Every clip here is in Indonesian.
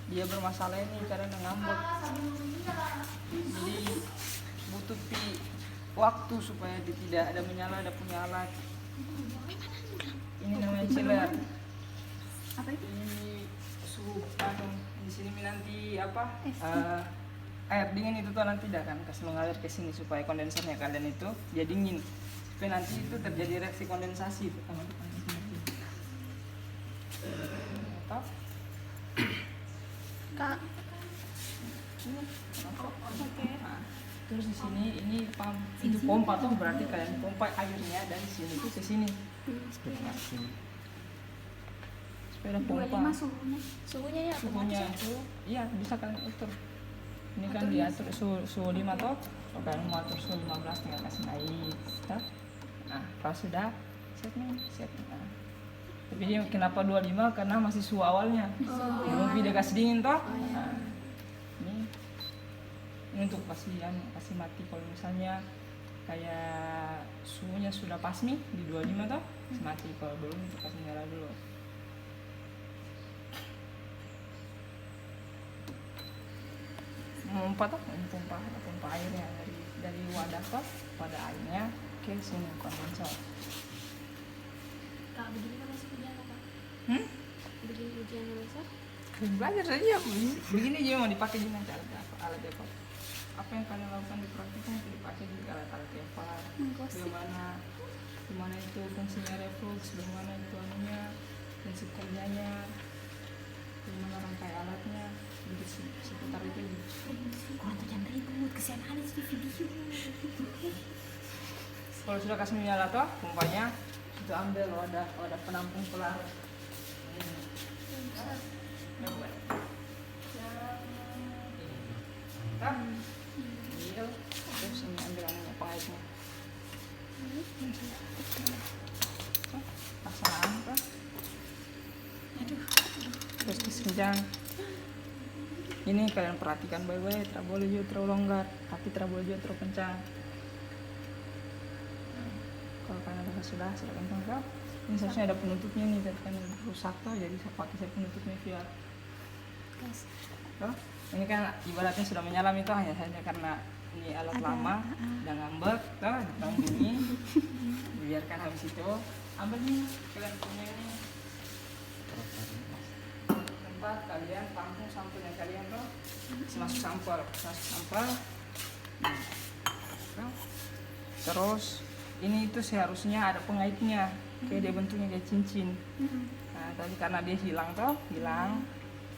dia bermasalah ini karena ngambek. Jadi butuh waktu supaya dia tidak ada menyala, ada punya alat. Ini namanya chiller. Apa itu? Ini suhu di sini nanti apa? Air dingin itu tuh nanti dah kan kasih mengalir ke sini supaya kondensernya kalian itu dia dingin. Supaya nanti itu terjadi reaksi kondensasi pertama. Atau Kak. Oke. Nah, terus di sini ini itu pompa tuh berarti kalian pompa airnya dari sini tuh ke sini. Sepeda pompa. 25 suhunya. Suhunya ya Suhunya itu iya bisa kalian atur. Ini kan diatur suhu 5 toh. Kalau kalian mau atur suhu 15 tinggal kasih naik. Toh? Nah, kalau sudah set nih, set. Nah. Tapi dia kenapa 25? Karena masih suhu awalnya. Belum dia kasih dingin toh. Nah, ini untuk kasih mati kalau misalnya kayak suhunya sudah pas nih di 25 toh, kasih mati. Kalau belum untuk kasih nyala dulu. Pompa airnya dari wadah toh pada airnya ke sini kondensor. Kak, begini kan masih ujian apa? Begini ujiannya besok? Kalian belajar saja begini aja mau dipakai di nanti alat eval. Apa yang kalian lakukan di praktiknya itu dipakai di alat eval. Bagaimana itu fungsinya reflux, bagaimana itu anunya, fungsi kerjanya, bagaimana rangkai alatnya, jadi seputar itu. Kurang tuh jangan ribut, kesian ada di video. Kalau sudah kasih menyala toh, pompanya sudah ambil wadah penampung pelarut. Terus ini ambil anunya pengaitnya. Pasang apa? Terus kesenjang. Ini kalian perhatikan baik-baik, tidak boleh juga terlalu longgar, tapi tidak boleh juga terlalu kencang. Kalau kalian ada sudah kencang kah? Ini seharusnya ada penutupnya nih, tapi kan rusak tuh, jadi saya pakai penutupnya via. Tuh, ini kan ibaratnya sudah menyala itu hanya saja karena ini alat lama dan ngambek, tuh ditang dingin, biarkan habis itu ambil nih kalian punya ini tempat kalian tampung sampel yang kalian tuh masuk sampel. Nah, terus ini itu seharusnya ada pengaitnya, kayak dia bentuknya kayak cincin. Nah, tadi karena dia hilang,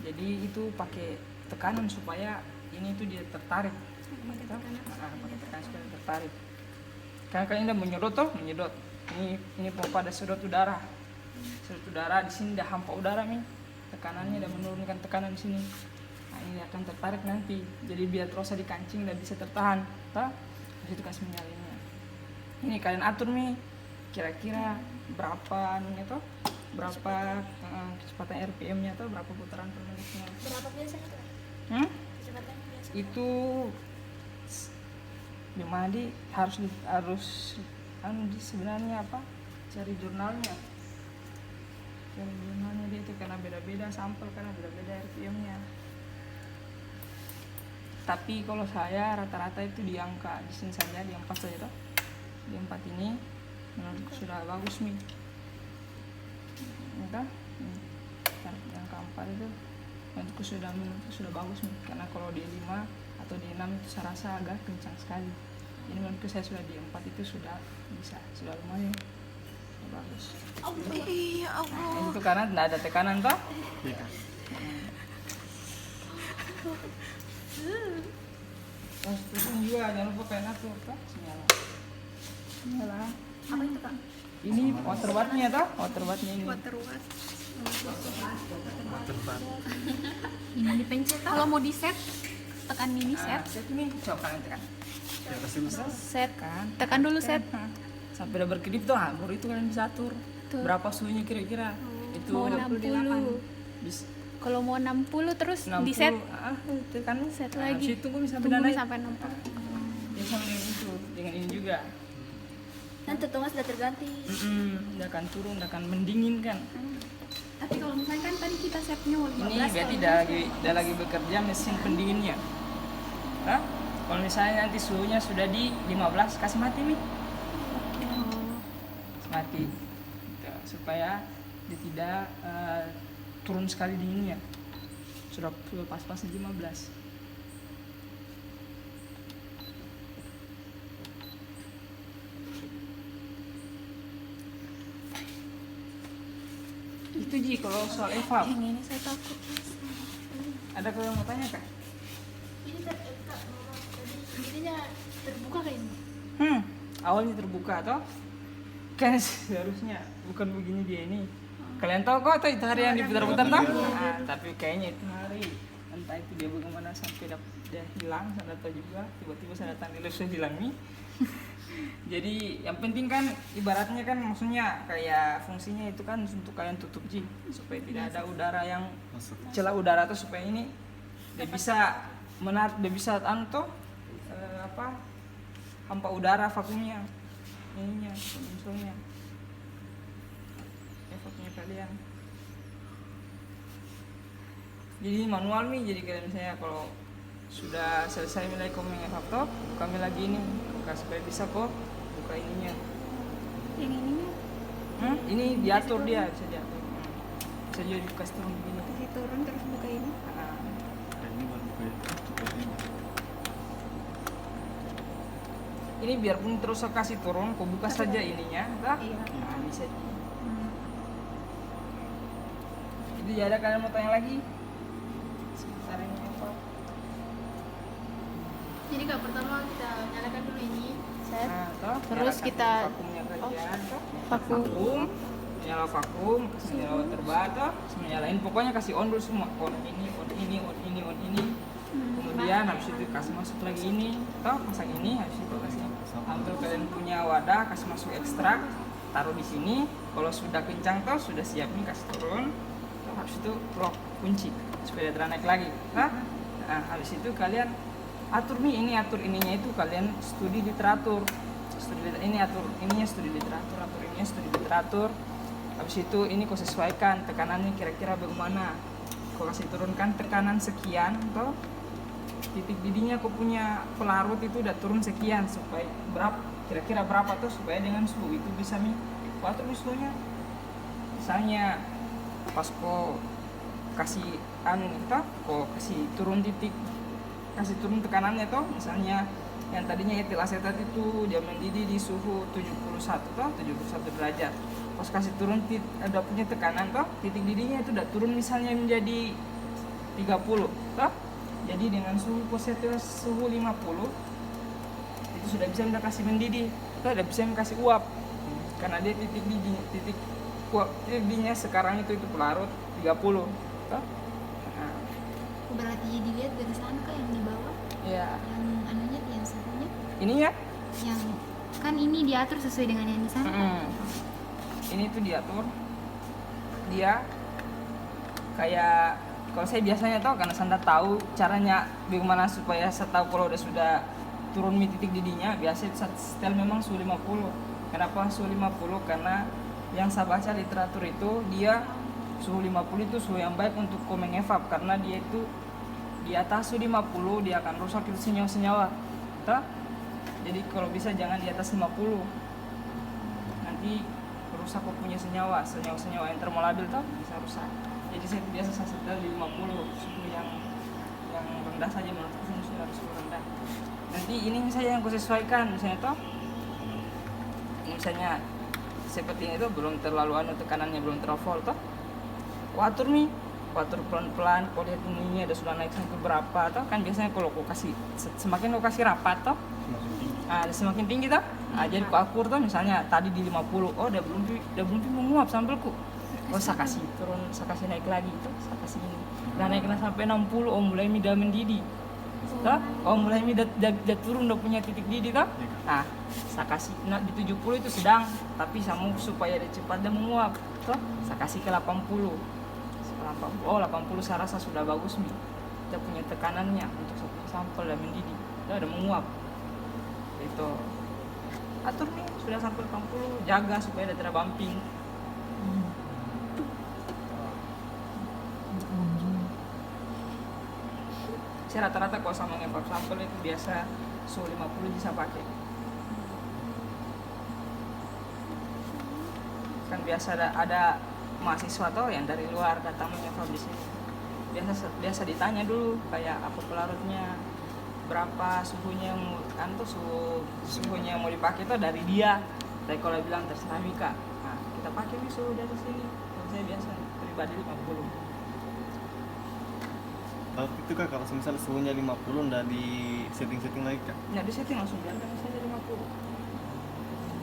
jadi itu pakai tekanan supaya ini tuh dia tertarik. Pakai tekanan supaya tertarik. Karena kalian udah menyedot. Ini pompa ada sedot udara. Di sini udah hampa udara nih. Tekanannya udah menurunkan tekanan di sini. Nah, ini akan tertarik nanti. Jadi biar terus di kancing dan bisa tertahan. Terus itu kasih menyalanya. Ini kalian atur nih kira-kira berapa kecepatan RPM-nya atau berapa putaran per menitnya. Berapa biasanya tuh? Kecepatannya biasa? Itu Jumadi harus sebenarnya apa? Cari jurnalnya dia itu karena beda-beda sampel, karena beda-beda RPM-nya. Tapi kalau saya rata-rata itu di angka di sini saja, di 4 saja toh. Di 4 ini menurutku sudah bagus nih. Entah, di angka 4 itu menurutku sudah bagus nih. Karena kalau di 5 atau di 6 itu saya rasa agak kencang sekali. Ini menurutku saya sudah di 4 itu sudah bisa, sudah lumayan. Bagus. Iya Allah. Nah, itu karena tidak ada tekanan toh. Iya. Terus juga jangan lupa kayak atur toh sinyal. Apa itu Kak? Ini water wattnya toh, water wattnya ini. Water watt. Tepat. Ini dipencet. Kalau mau di set, tekan ini set. Set ini coba kalian tekan. Ya pasti bisa. Set. Kan. Tekan dulu set. Sampai udah berkedip tuh, baru itu kalian bisa atur. Tuh. Berapa suhunya kira-kira? Itu Mau 60. Bis Kalau mau 60 terus 60, di set. tekan Set nah, lagi. habis itu gue bisa Tunggu naik sampai 60. ya sama dengan itu, dengan ini juga. Nanti tuh sudah terganti. Udah akan turun, udah akan mendinginkan. Tapi kalau misalkan tadi kita setnya mau 15. Ini berarti udah lagi bekerja mesin pendinginnya. Hah? Kalau misalnya nanti suhunya sudah di 15, kasih mati nih. Mati. Gitu, supaya dia tidak turun sekali dinginnya. Sudah pas-pas di 15. Itu Ji kalau soal evap. Yang ini saya takut. Ada yang mau tanya kak? Ini jadinya terbuka kayak ini. Awalnya terbuka toh? Kan seharusnya bukan begini dia ini. Kalian tahu kok tuh itu hari yang diputar-putar toh? Nah, tapi kayaknya itu hari entah itu dia bagaimana sampai dia hilang, saya tahu juga. Tiba-tiba saya datang di live saya hilang nih. Jadi yang penting kan ibaratnya kan maksudnya kayak fungsinya itu kan untuk kalian tutup Ji supaya tidak ada udara yang celah udara tuh supaya ini dia bisa dia bisa hampa udara vakumnya ininya kondensernya efeknya kalian. Jadi manual nih, jadi kalian misalnya kalau sudah selesai mulai komeng laptop, kami lagi ini buka supaya bisa kok buka ininya. Yang ininya? Ini diatur dia, bisa diatur. Bisa juga dikasih turun begini. Kasih turun terus buka ini. Ini baru buka Ini biarpun terus saya kasih turun, kau buka saja ininya, tak? Iya. Nah, bisa. Itu ya ada kalian mau tanya lagi? Sebentar ini apa? Jadi kak pertama kita nyalakan dulu ini set. Nah, toh, Terus nyalakan kita- vakumnya kalian, toh. Vakum. Nyala vakum, kasih nyala water bottle, nyalain pokoknya kasih on dulu semua. On ini, on ini, on ini, on ini. Kemudian habis itu kasih masuk lagi ini, toh pasang ini, habis itu kasih ambil kalian punya wadah, kasih masuk ekstrak, taruh di sini. Kalau sudah kencang toh sudah siap nih kasih turun. Toh, habis itu lock kunci supaya tidak naik lagi. Nah, habis itu kalian atur nih ini atur ininya itu kalian studi literatur. Ini atur ininya studi literatur, atur ininya studi literatur. Habis itu ini kau sesuaikan tekanannya kira-kira bagaimana. Kau kasih turunkan tekanan sekian toh. Titik didinya kau punya pelarut itu udah turun sekian supaya kira-kira berapa tuh supaya dengan suhu itu bisa atur suhunya. Misalnya pas kau kasih kau kasih turun titik, kasih turun tekanannya toh, misalnya yang tadinya etil asetat itu dia mendidih di suhu 71 toh, 71 derajat. Pas kasih turun ada punya tekanan toh, titik didihnya itu udah turun misalnya menjadi 30 toh. Jadi dengan suhu positif suhu 50 itu sudah bisa kita kasih mendidih, toh udah bisa kasih uap. Karena dia titik didihnya sekarang itu pelarut 30 toh. Nah, Berarti dilihat dari sana kak yang di bawah. ya. Yang anunya yang satunya. Ini ya. Yang kan ini diatur sesuai dengan yang di sana. Ini tuh diatur dia kayak kalau saya biasanya tahu karena saya tahu caranya bagaimana supaya saya tahu kalau sudah turun titik didihnya biasanya saya setel memang suhu 50. Kenapa suhu 50? Karena yang saya baca literatur itu dia suhu 50 itu suhu yang baik untuk komeng evap karena dia itu di atas suhu 50 dia akan rusak itu senyawa-senyawa. Jadi kalau bisa jangan di atas 50. Nanti rusak kok punya senyawa yang termolabil bisa rusak. Jadi saya biasa saya setel di 50 suhu yang rendah saja menurut saya sudah harus rendah. Nanti ini saya yang sesuaikan misalnya misalnya seperti itu belum terlalu tekanannya belum terlalu full watur pelan-pelan kalau lihat ininya ada sudah naik sampai berapa kan biasanya kalau kau kasih semakin kau kasih rapat semakin tinggi jadi kau akur misalnya tadi di 50 udah belum menguap sampelku saya kasih turun saya kasih naik lagi saya kasih ini dan naiknya sampai 60 mulai udah mendidih mulai udah turun udah punya titik didih saya kasih di 70 itu sedang tapi sama supaya dia cepat dan menguap saya kasih ke 80 saya rasa sudah bagus kita punya tekanannya untuk satu sampel dan mendidih udah menguap itu atur nih sudah sampai 80 jaga supaya tidak bumping Saya rata-rata kalau sama ngevap sampel itu biasa suhu 50 bisa pakai. Kan biasa ada mahasiswa tuh yang dari luar datang mengevap di sini. Biasa ditanya dulu kayak apa pelarutnya, berapa suhunya kan tuh suhunya mau dipakai tuh dari dia. Tapi kalau bilang terserah Mika, nah kita pakai nih suhu dari sini. Kalau saya biasa pribadi 50. Tapi itu kak kalau misalnya suhunya 50 nggak di setting lagi kak? Nah di setting langsung biarkan saja 50.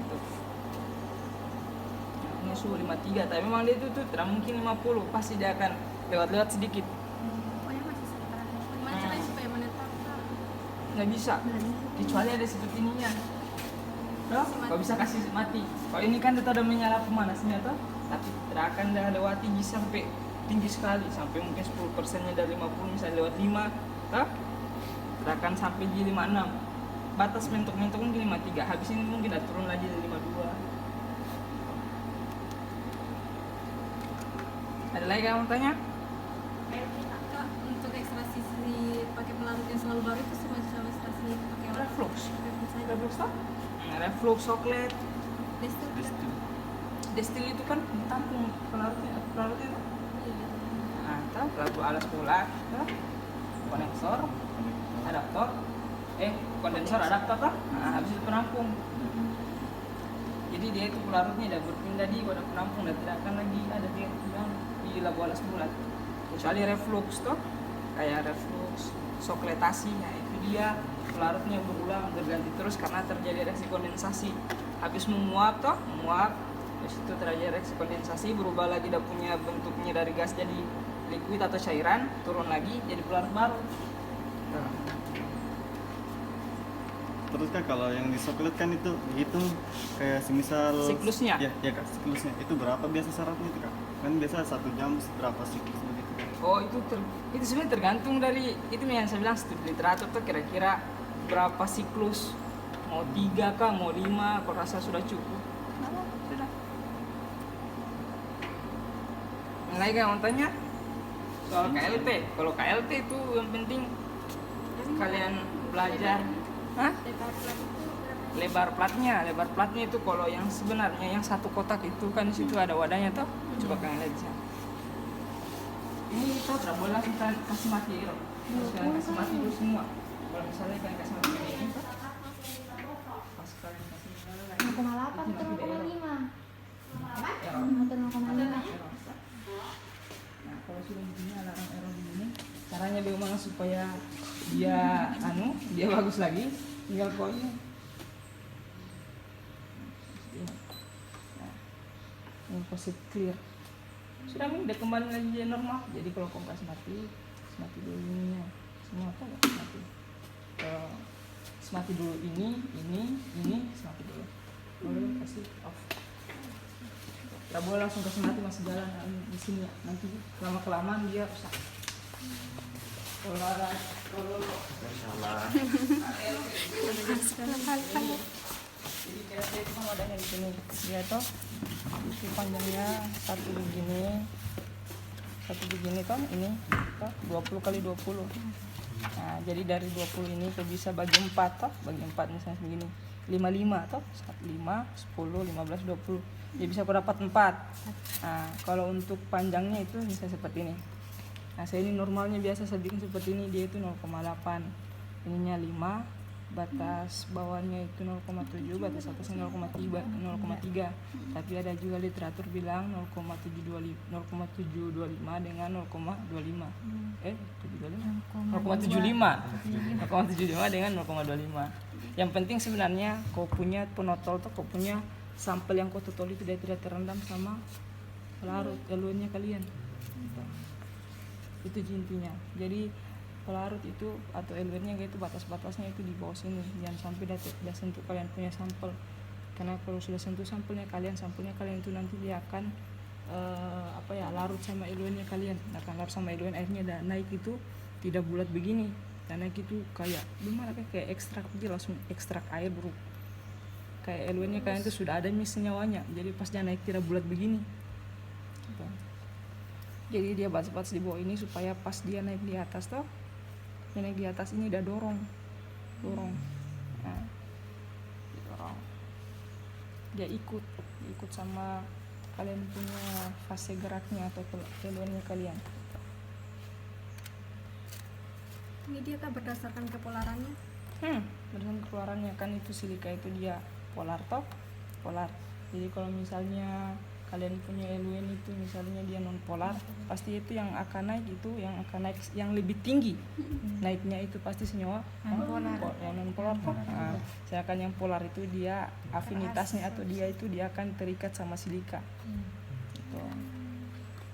Gitu. Ini suhu 53, tapi memang dia itu tuh tidak mungkin 50, pasti dia akan lewat sedikit. Pokoknya masih sekitaran. Gimana caranya supaya menetap? Nggak bisa, kecuali ada seperti ininya. Loh, kau bisa kasih mati. Kalau ini kan tetap ada menyala pemanasnya tuh, tapi tidak akan dah lewati sampai tinggi sekali, sampai mungkin 10%-nya dari 50 misalnya lewat 5, toh? Tidak akan sampai di 56. Batas mentok-mentok mungkin 53, habis ini mungkin udah turun lagi dari 52. Ada lagi yang mau tanya? Kak, untuk ekstraksi pakai pelarut yang selalu baru itu semacam ekstraksi pakai apa? Reflux. Reflux Reflux toh? Reflux, coklat, Destil. destil itu kan ditampung pelarutnya itu. Iya. Nah, tahu lagu alas bulat, konektor, adaptor, kondensor, adaptor kan? Nah, habis itu penampung. Jadi dia itu pelarutnya udah berpindah di wadah penampung dan tidak akan lagi ada di lagu alas bulat. Kecuali reflux toh, kayak reflux, sokletasi, nah itu dia pelarutnya berulang berganti terus karena terjadi reaksi kondensasi. Habis menguap, terus itu terjadi reaksi kondensasi, berubah lagi dia punya bentuknya dari gas jadi liquid atau cairan, turun lagi jadi pelarut baru. Nah. Terus kak kalau yang di coklat kan itu dihitung kayak semisal Siklusnya? Ya kak, siklusnya itu berapa biasa syaratnya itu kak? Kan biasa 1 jam berapa siklus begitu kak? Oh itu sebenarnya tergantung dari itu yang saya bilang studi literatur tuh kira-kira berapa siklus, mau 3 kah, mau 5, kalau rasa sudah cukup. Nah, sudah. Yang lain yang mau tanya soal KLT. Kalau KLT itu yang penting kalian belajar. Hah? Lebar platnya itu kalau yang sebenarnya yang satu kotak itu kan di situ ada wadahnya toh. Coba kalian lihat di sana. Ini kita tidak boleh kita kasih mati ya. Harus kalian kasih mati dulu semua. Kalau misalnya kalian kasih mati ini, pas kalian kasih 0,8 atau 0,5? error. Atau 0,5? Nah kalau sudah begini alarm error begini, caranya bagaimana supaya dia bagus lagi, tinggal kau ini. Nah, ini positif clear. Sudah udah kembali lagi jadi normal. Jadi kalau kau kasih mati dulu ininya. Semua apa ya? Mati dulu ini, mati dulu. Boleh kasih off. Tidak boleh langsung kasih mati masih jalan di sini. Nanti lama kelamaan dia rusak. Kalau Salah. jadi kayak itu kan wadahnya di sini. Dia tuh itu panjangnya satu begini kan ini toh 20 kali 20. Nah, jadi dari 20 ini tuh bisa bagi 4 toh, bagi 4 misalnya begini. 55 toh, 5, 10, 15, 20. Dia bisa dapat 4. Nah, kalau untuk panjangnya itu bisa seperti ini. Nah, saya ini normalnya biasa saya bikin seperti ini, dia itu 0,8. Ininya 5, batas bawahnya itu 0,7, batas atasnya 0,3. Tapi ada juga literatur bilang 0,725 dengan 0,25. 0,75 dengan 0,25. Yang penting sebenarnya kau punya penotol tuh, kau punya sampel yang kau totol itu dia tidak terendam sama pelarut eluennya kalian. Itu intinya. Jadi pelarut itu atau eluennya itu batas-batasnya itu di bawah sini, jangan sampai dia sentuh kalian punya sampel, karena kalau sudah sentuh sampelnya kalian itu nanti dia akan larut sama eluennya kalian, akan larut sama eluen, airnya dan naik itu tidak bulat begini, karena itu kayak gimana kayak ekstrak, dia langsung ekstrak air bro, kayak eluennya kalian itu sudah ada senyawanya, jadi pas dia naik tidak bulat begini. Jadi dia batas-batas di bawah ini supaya pas dia naik di atas tuh dia naik di atas ini udah dorong nah, didorong dia ikut sama kalian punya fase geraknya atau keluarnya kalian. Ini dia kak berdasarkan kepolarannya. Berdasarkan keluarannya kan itu silika itu dia polar. Jadi kalau misalnya kalian punya LUN itu misalnya dia non polar, pasti itu yang akan naik yang lebih tinggi. Naiknya itu pasti senyawa non polar. Nah, sedangkan yang polar itu dia afinitasnya atau dia akan terikat sama silika. Gitu.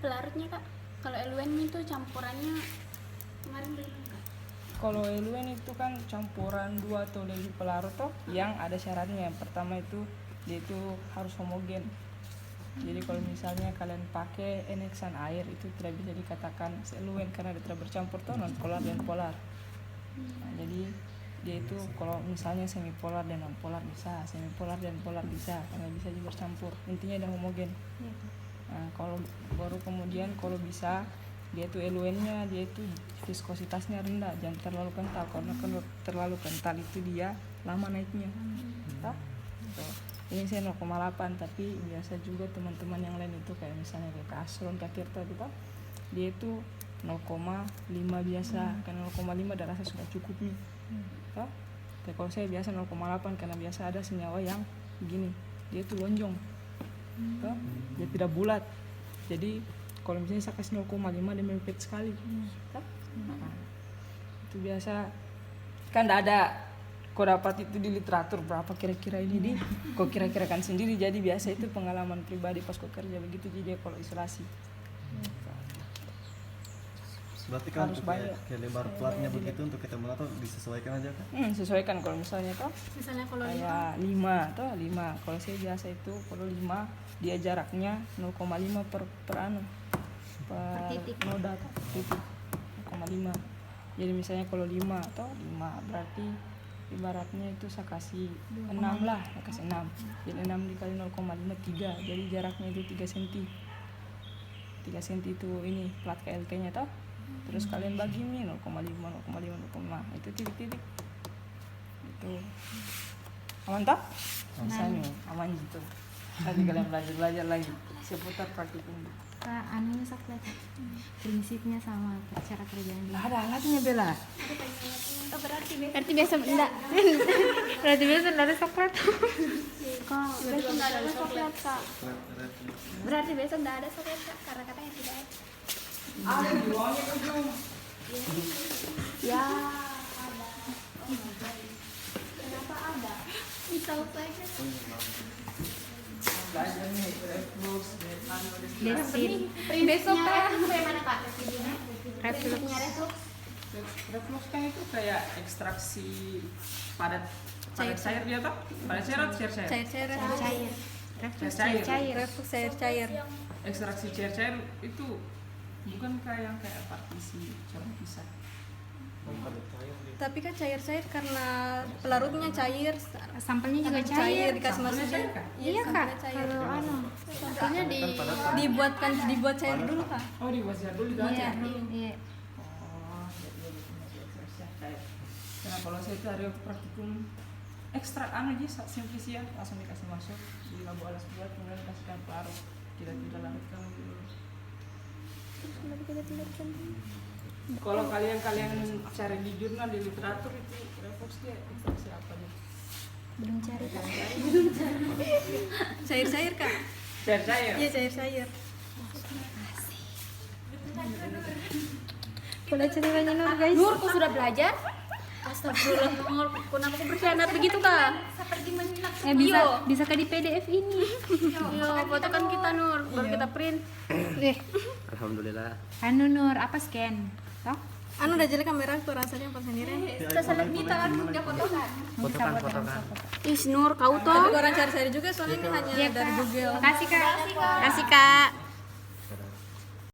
Pelarutnya kak, kalau LUN itu campurannya kemarin belum kak? Kalau LUN itu kan campuran 2 atau lebih pelarut toh, yang ada syaratnya. Yang pertama itu dia itu harus homogen. Jadi kalau misalnya kalian pakai eneksan air itu tidak bisa dikatakan LUN karena dia tidak bercampur toh non polar dan polar. Nah, jadi dia itu kalau misalnya semipolar dan non polar bisa, semipolar dan polar bisa, karena bisa juga bercampur. Intinya ada homogen. Nah, kalau baru kemudian kalau bisa dia itu LUN-nya dia itu viskositasnya rendah, jangan terlalu kental, karena kalau terlalu kental itu dia lama naiknya. Ini saya 0,8, tapi biasa juga teman-teman yang lain itu kayak misalnya kayak Asron, Kak Tirta gitu, dia itu 0,5 biasa, karena 0,5 dan rasa sudah cukup nih. Tapi kalau saya biasa 0,8 karena biasa ada senyawa yang begini, dia itu lonjong, dia tidak bulat. Jadi kalau misalnya saya kasih 0,5 dia mepet sekali. Nah, itu biasa kan tidak ada kau dapat itu di literatur berapa kira-kira ini di kau kira-kirakan sendiri. Jadi biasa itu pengalaman pribadi pas kau kerja begitu. Jadi kalau isolasi berarti kan harus untuk banyak. kayak lebar platnya begitu untuk kita atau disesuaikan aja kan? Sesuaikan kalau misalnya toh Misalnya kalau kayak 5 kalau saya biasa itu kalau 5 dia jaraknya 0,5 per anu per titik. noda toh, titik 0,5. Jadi misalnya kalau 5 berarti ibaratnya itu saya kasih 6 lah, saya kasih 6. Jadi 6 dikali 0,5 3. Jadi jaraknya itu 3 cm. 3 cm itu ini plat KLT-nya toh. Terus kalian bagi nih 0,5 itu titik-titik. Itu. Aman toh? Misalnya aman gitu. Nanti kalian belajar lagi seputar praktikum. Kak, anunya sakit. Prinsipnya sama cara kerjanya. Lah ada alatnya Bella. Oh, berarti biasa enggak. Berarti biasa dari coklat. Kok besok enggak ada coklat kak? Berarti besok enggak ada coklat kak? Karena katanya tidak ada. Ada di bawahnya ujung. Ya ada. Kenapa ada? Bisa saja. Belajar nih reflux, Desit. Besok kan bagaimana kak? Reflux. reflux kan itu kayak ekstraksi padat cair dia toh? Padat cair atau cair? cair-cair, Cair. Reflux Cair. cair. reflux cair-cair. Ekstraksi cair itu bukan kayak partisi coba pisah. Tapi kan cair-cair karena pelarutnya cair, Sampelnya juga cair. dikasih masuk cair kan? Iya kak. cair. Kalau anu. Sampelnya dibuat cair dulu kak. Oh dibuat cair dulu Iya. aja. Iya. Oh, jadi punya ekstraksi cair. Karena kalau saya itu ada praktikum ekstrak aja simplisia langsung dikasih masuk di labu alas buat kemudian kasihkan pelarut kita tidak larutkan dulu. Kalau kalian cari di jurnal di literatur itu reflux dia ekstraksi apa dia? Belum cari kak. Cair-cair kak. Cair. Iya cair-cair. Boleh ceritanya Nur guys. Nur, kau sudah belajar? Astagfirullah, Nur. Kenapa kau berkhianat begitu kak? Seperti menyimak Ya bisa ke di PDF ini. Yo, foto kan kita Nur, baru kita print. Alhamdulillah. Anu Nur, apa scan? Toh? Anu udah jelek kamera aku rasanya pas sendiri. Kita salah kita kan udah fotokan. Fotokan. Ih Nur, kau Tapi toh. orang cari-cari juga soalnya ini hanya dari Google. Kasih kak. Kasih kak.